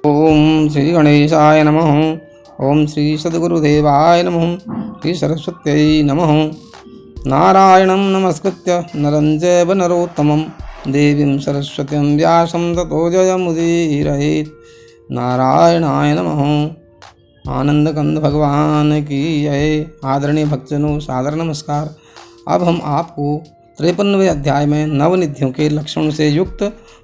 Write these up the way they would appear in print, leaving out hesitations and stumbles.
ओम श्री गणेशाय नमः। ओम श्री सद्गुरुदेवाय नमः। श्री सरस्वत्यै नमः। नारायणं नमस्कृत्य नरं चैव नरोत्तमं देवीं सरस्वतीं व्यासं ततो जयमुदीरयेत्। नारायणाय नमः। आनंदकंद भगवान की जय। आदरणीय भक्तजनों, सादर नमस्कार। अब हम आपको 53वें अध्याय में नवनिधियों के लक्षण से युक्त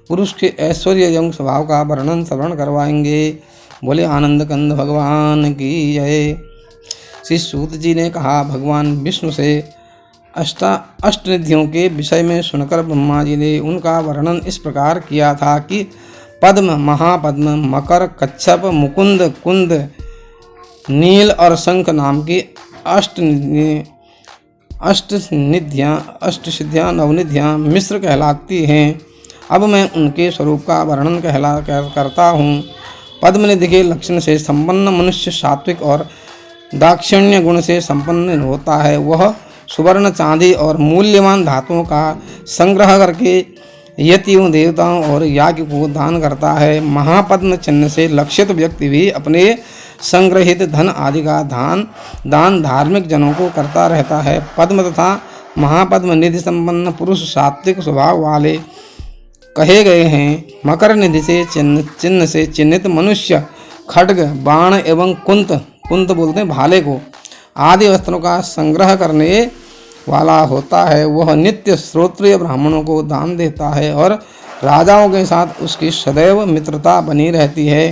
पुरुष के ऐश्वर्य एवं स्वभाव का वर्णन श्रवण करवाएंगे। बोले आनंदकंद भगवान की जय। श्री सूत जी ने कहा, भगवान विष्णु से अष्टनिधियों के विषय में सुनकर ब्रह्मा जी ने उनका वर्णन इस प्रकार किया था कि पद्म, महापद्म, मकर, कच्छप, मुकुंद, कुंद, नील और शंख नाम की अष्टसिद्धियाँ नवनिधियाँ मिश्र कहलाती हैं। अब मैं उनके स्वरूप का वर्णन करता हूँ। पद्मनिधि के लक्षण से संपन्न मनुष्य सात्विक और दाक्षिण्य गुण से संपन्न होता है। वह सुवर्ण, चांदी और मूल्यवान धातुओं का संग्रह करके यतियों, देवताओं और याज्ञ को दान करता है। महापद्म चिन्ह से लक्षित व्यक्ति भी अपने संग्रहित धन आदि का दान धार्मिक जनों को करता रहता है। पद्म तथा महापद्म निधि संपन्न पुरुष सात्विक स्वभाव वाले कहे गए हैं। मकर निधि से चिन्ह से चिन्हित मनुष्य खड्ग, बाण एवं कुंत बोलते हैं भाले को आदि वस्त्रों का संग्रह करने वाला होता है। वह नित्य श्रोत्रिय ब्राह्मणों को दान देता है और राजाओं के साथ उसकी सदैव मित्रता बनी रहती है।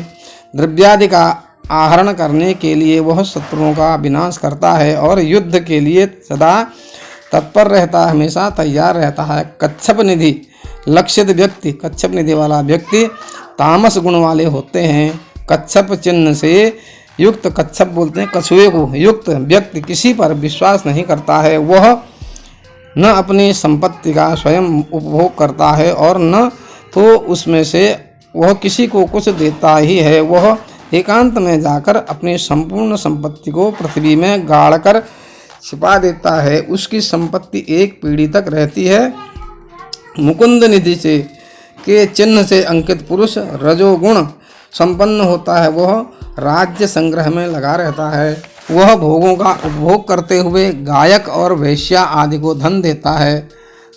द्रव्यादि का आहरण करने के लिए वह शत्रुओं का विनाश करता है और युद्ध के लिए सदा तत्पर रहता है, हमेशा तैयार रहता है। कच्छप निधि लक्षित व्यक्ति, कच्छप निधि वाला व्यक्ति तामस गुण वाले होते हैं। कच्छप चिन्ह से युक्त, कच्छप बोलते हैं कछुए को, युक्त व्यक्ति किसी पर विश्वास नहीं करता है। वह न अपनी संपत्ति का स्वयं उपभोग करता है और न तो उसमें से वह किसी को कुछ देता ही है। वह एकांत में जाकर अपनी संपूर्ण संपत्ति को पृथ्वी में गाड़कर छिपा देता है। उसकी संपत्ति एक पीढ़ी तक रहती है। मुकुंद निधि से के चिन्ह से अंकित पुरुष रजोगुण संपन्न होता है। वह राज्य संग्रह में लगा रहता है। वह भोगों का उपभोग करते हुए गायक और वेश्या आदि को धन देता है।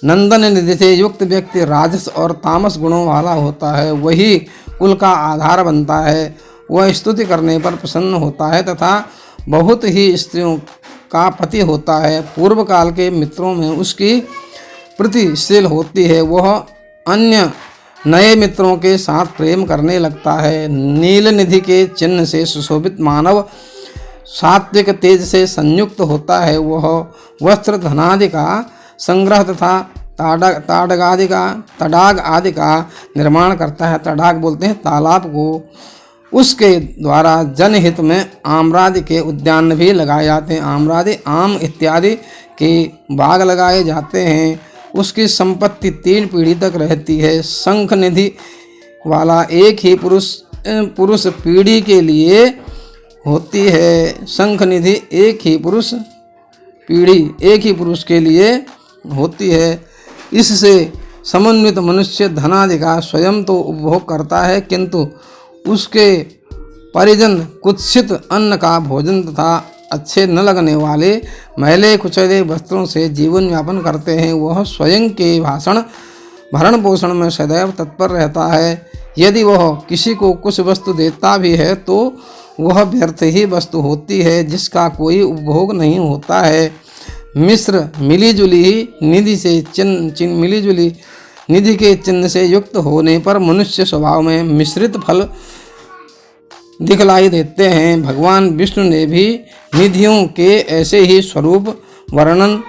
नंदन निधि से युक्त व्यक्ति राजस और तामस गुणों वाला होता है। वही कुल का आधार बनता है। वह स्तुति करने पर प्रसन्न होता है तथा बहुत ही स्त्रियों का पति होता है। पूर्व काल के मित्रों में उसकी प्रीतिशील होती है। वह अन्य नए मित्रों के साथ प्रेम करने लगता है। नील निधि के चिन्ह से सुशोभित मानव सात्विक तेज से संयुक्त होता है। वह वस्त्र, धनादि का संग्रह तथा तडाग आदि का निर्माण करता है। तडाग बोलते हैं तालाब को। उसके द्वारा जनहित में आम्रादि के उद्यान भी लगाए जाते हैं। आम्रादि, आम इत्यादि के बाग लगाए जाते हैं। उसकी संपत्ति 3 पीढ़ी तक रहती है। शंख निधि वाला एक ही पुरुष पीढ़ी के लिए होती है। शंख निधि एक ही पुरुष के लिए होती है। इससे समन्वित मनुष्य धनादि का स्वयं तो उपभोग करता है, किंतु उसके परिजन कुत्सित अन्न का भोजन तथा अच्छे न लगने वाले मैले कुचले वस्त्रों से जीवन यापन करते हैं। वह स्वयं के भरण पोषण में सदैव तत्पर रहता है। यदि वह किसी को कुछ वस्तु देता भी है तो वह व्यर्थ ही वस्तु होती है, जिसका कोई उपभोग नहीं होता है। मिश्र मिलीजुली निधि के चिन्ह से युक्त होने पर मनुष्य स्वभाव में मिश्रित फल दिखलाई देते हैं। भगवान विष्णु ने भी निधियों के ऐसे ही स्वरूप वर्णन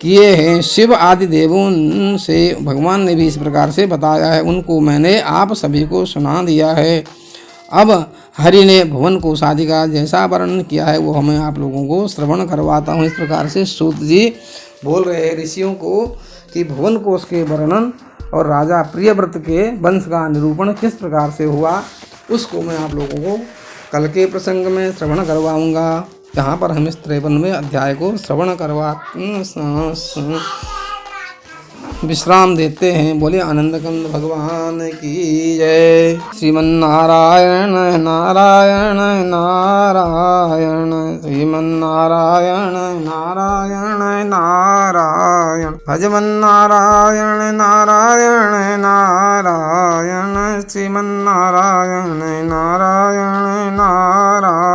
किए हैं। शिव आदि देवों से भगवान ने भी इस प्रकार से बताया है। उनको मैंने आप सभी को सुना दिया है। अब हरि ने भुवन कोश आदि का जैसा वर्णन किया है वो मैं आप लोगों को श्रवण करवाता हूँ। इस प्रकार से सूत जी बोल रहे हैं ऋषियों को कि भुवन कोश के वर्णन और राजा प्रियव्रत के वंश का निरूपण किस प्रकार से हुआ, उसको मैं आप लोगों को कल के प्रसंग में श्रवण करवाऊंगा। यहाँ पर हम इस 53वें अध्याय को श्रवण करवा विश्राम देते हैं। बोले आनंद कंद भगवान की जय। श्रीमन्नारायण नारायण नारायण, श्रीमन्नारायण नारायण नारायण, भजमन्नारायण नारायण नारायण, श्रीमन्नारायण नारायण नारायण।